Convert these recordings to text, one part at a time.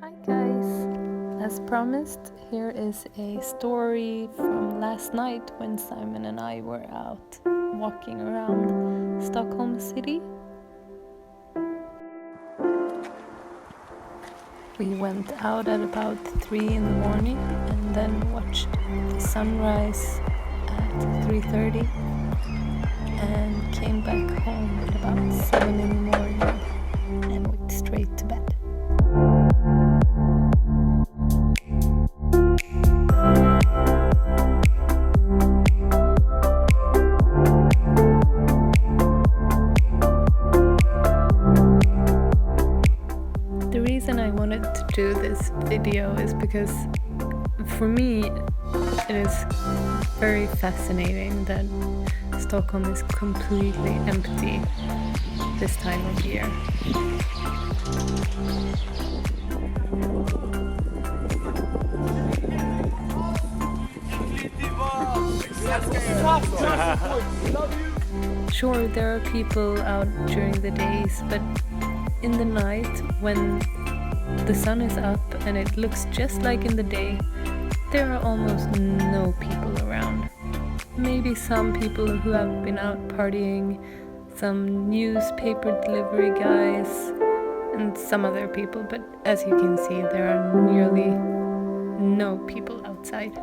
Hi guys! As promised, here is a story from last night when Simon and I were out walking around Stockholm city. We went out at about 3 in the morning and then watched the sunrise at 3:30 and came back home at about 7 in the morning and went straight to bed. The reason I wanted to do this video is because for me it is very fascinating that Stockholm is completely empty this time of year. Sure, there are people out during the days, but in the night, when the sun is up and it looks just like in the day, there are almost no people around. Maybe some people who have been out partying, some newspaper delivery guys, and some other people, but as you can see, there are nearly no people outside.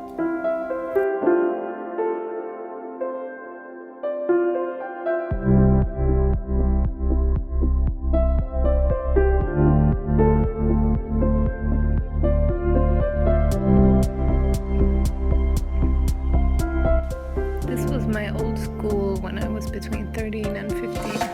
This was my old school when I was between 13 and 15.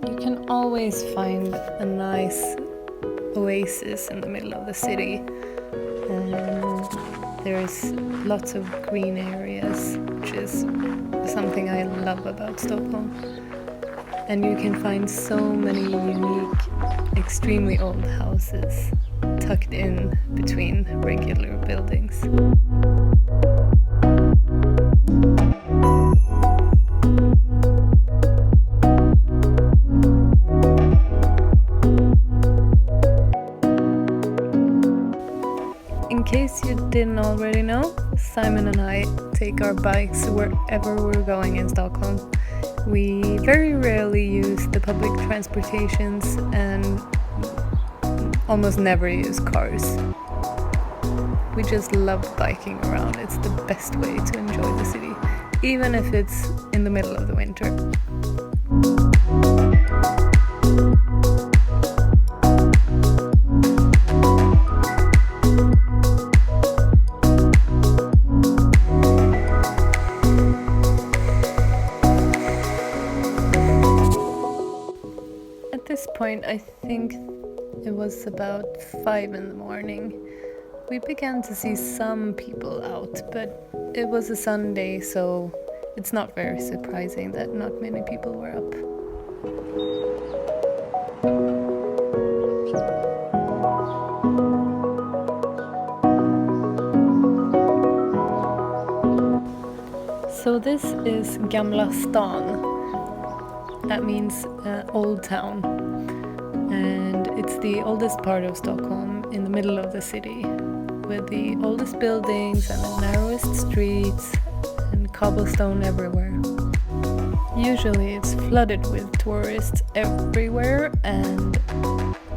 You can always find a nice oasis in the middle of the city, and there's lots of green areas, which is something I love about Stockholm. And you can find so many unique, extremely old houses tucked in between regular buildings. In case you didn't already know, Simon and I take our bikes wherever we're going in Stockholm. We very rarely use the public transportations and almost never use cars. We just love biking around. It's the best way to enjoy the city, even if it's in the middle of the winter. At this point, I think it was about 5 in the morning. We began to see some people out, but it was a Sunday, so it's not very surprising that not many people were up. So this is Gamla stan. That means Old Town, and it's the oldest part of Stockholm in the middle of the city, with the oldest buildings and the narrowest streets and cobblestone everywhere. Usually it's flooded with tourists everywhere, and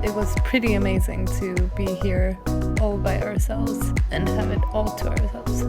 it was pretty amazing to be here all by ourselves and have it all to ourselves.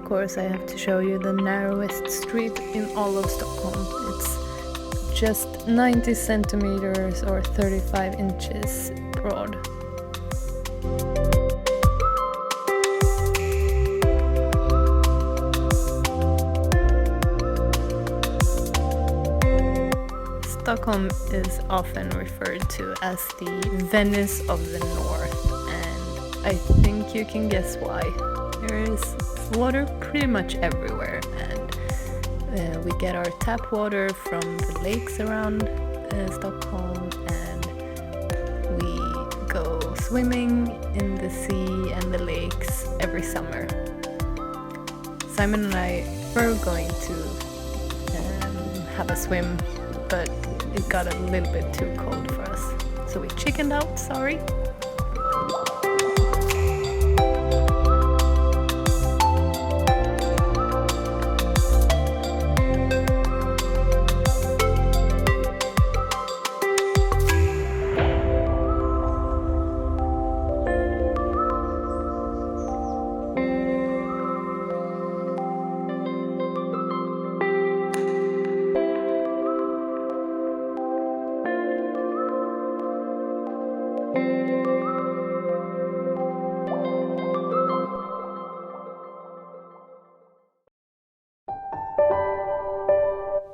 course I have to show you the narrowest street in all of Stockholm. It's just 90 centimeters or 35 inches broad. Stockholm is often referred to as the Venice of the North, and I think you can guess why. There is water pretty much everywhere, and we get our tap water from the lakes around Stockholm, and we go swimming in the sea and the lakes every summer. Simon and I were going to have a swim, but it got a little bit too cold for us, so we chickened out, sorry.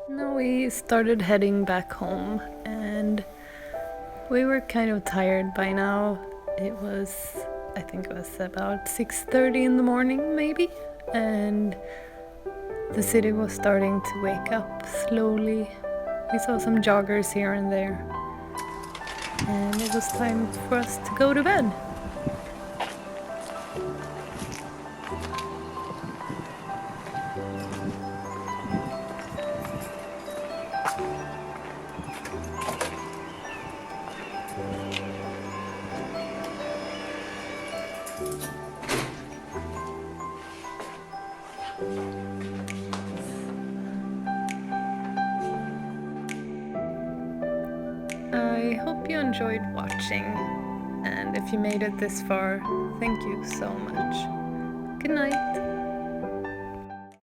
Now we started heading back home, and we were kind of tired by now. I think it was about 6:30 in the morning maybe, and the city was starting to wake up slowly. We saw some joggers here and there, and it was time for us to go to bed. I hope you enjoyed watching, and if you made it this far, thank you so much. Good night.